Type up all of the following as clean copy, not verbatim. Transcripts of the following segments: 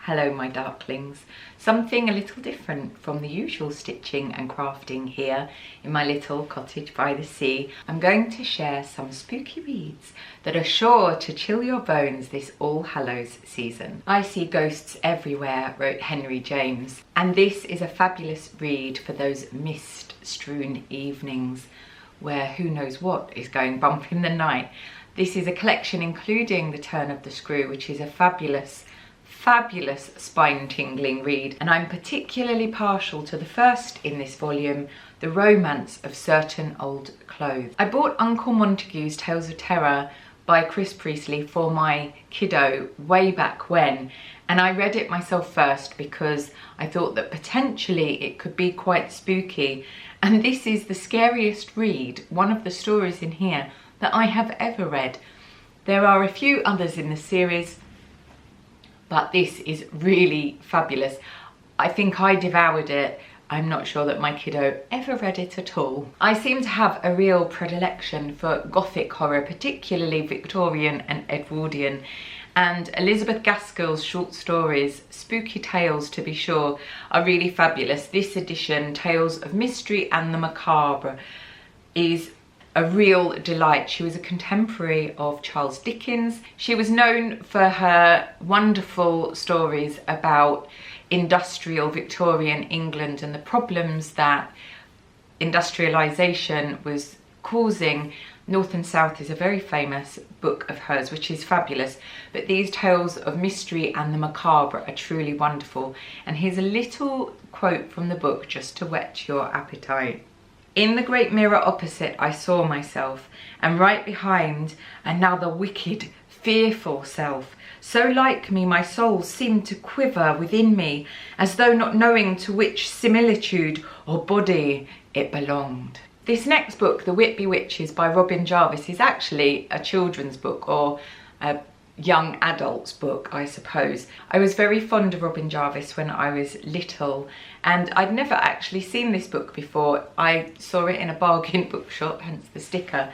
Hello my darklings. Something a little different from the usual stitching and crafting here in my little cottage by the sea. I'm going to share some spooky reads that are sure to chill your bones this All Hallows season. I see ghosts everywhere, wrote Henry James, and this is a fabulous read for those mist-strewn evenings where who knows what is going bump in the night. This is a collection including The Turn of the Screw, which is a fabulous spine-tingling read, and I'm particularly partial to the first in this volume, The Romance of Certain Old Clothes. I bought Uncle Montague's Tales of Terror by Priestley for my kiddo way back when, and I read it myself first because I thought that potentially it could be quite spooky, and this is the scariest read, one of the stories in here, that I have ever read. There are a few others in the series, but this is really fabulous. I think I devoured it. I'm not sure that my kiddo ever read it at all. I seem to have a real predilection for Gothic horror, particularly Victorian and Edwardian, and Elizabeth Gaskell's short stories, spooky tales to be sure, are really fabulous. This edition, Tales of Mystery and the Macabre, is a real delight. She was a contemporary of Charles Dickens. She was known for her wonderful stories about industrial Victorian England and the problems that industrialisation was causing. North and South is a very famous book of hers, which is fabulous, but these Tales of Mystery and the Macabre are truly wonderful. And here's a little quote from the book just to whet your appetite. In the great mirror opposite I saw myself, and right behind another wicked, fearful self. So like me my soul seemed to quiver within me, as though not knowing to which similitude or body it belonged. This next book, The Whitby Witches by Robin Jarvis, is actually a children's book, or a young adult's book, I suppose. I was very fond of Robin Jarvis when I was little, and I'd never actually seen this book before. I saw it in a bargain bookshop, hence the sticker,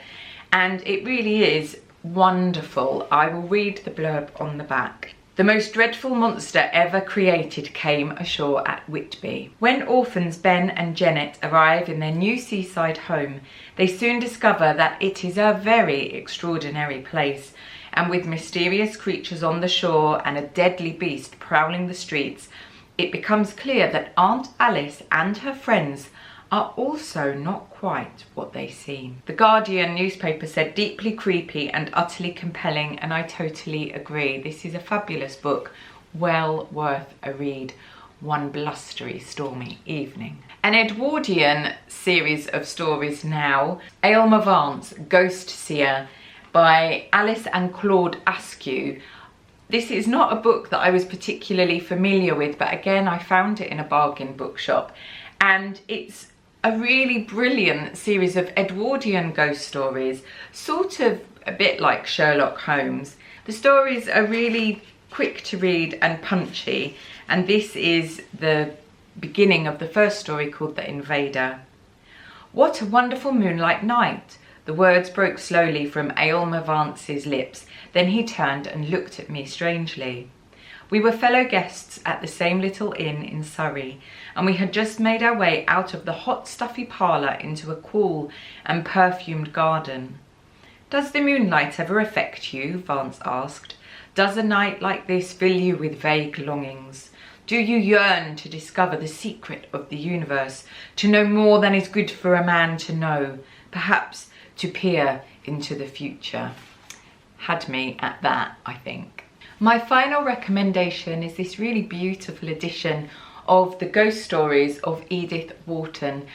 and it really is wonderful. I will read the blurb on the back. The most dreadful monster ever created came ashore at Whitby. When orphans Ben and Janet arrive in their new seaside home, they soon discover that it is a very extraordinary place, and with mysterious creatures on the shore and a deadly beast prowling the streets, it becomes clear that Aunt Alice and her friends are also not quite what they seem. The Guardian newspaper said deeply creepy and utterly compelling, and I totally agree. This is a fabulous book, well worth a read one blustery, stormy evening. An Edwardian series of stories now, Aylmer Vance, Ghost Seer, by Alice and Claude Askew. This is not a book that I was particularly familiar with, but again I found it in a bargain bookshop, and it's a really brilliant series of Edwardian ghost stories, sort of a bit like Sherlock Holmes. The stories are really quick to read and punchy, and this is the beginning of the first story called The Invader. What a wonderful moonlight night! The words broke slowly from Aylmer Vance's lips, then he turned and looked at me strangely. We were fellow guests at the same little inn in Surrey, and we had just made our way out of the hot, stuffy parlour into a cool and perfumed garden. "Does the moonlight ever affect you?" Vance asked. "Does a night like this fill you with vague longings? Do you yearn to discover the secret of the universe, to know more than is good for a man to know, perhaps to peer into the future?" Had me at that, I think. My final recommendation is this really beautiful edition of the ghost stories of Edith Wharton.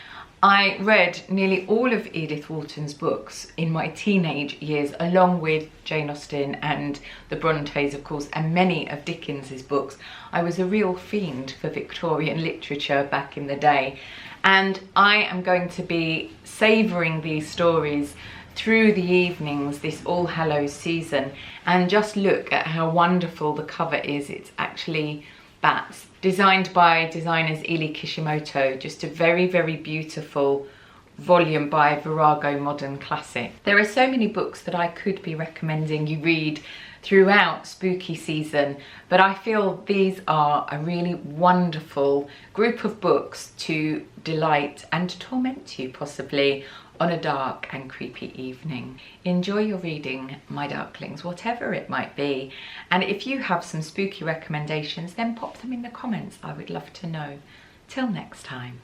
I read nearly all of Edith Wharton's books in my teenage years, along with Jane Austen and the Brontes, of course, and many of Dickens's books. I was a real fiend for Victorian literature back in the day, and I am going to be savouring these stories through the evenings this All Hallows season, and just look at how wonderful the cover is. It's actually bats, designed by designers Ili Kishimoto. Just a very, very beautiful volume by Virago Modern Classic. There are so many books that I could be recommending you read throughout spooky season, but I feel these are a really wonderful group of books to delight and to torment you possibly on a dark and creepy evening. Enjoy your reading, my darklings, whatever it might be. And if you have some spooky recommendations, then pop them in the comments. I would love to know. Till next time.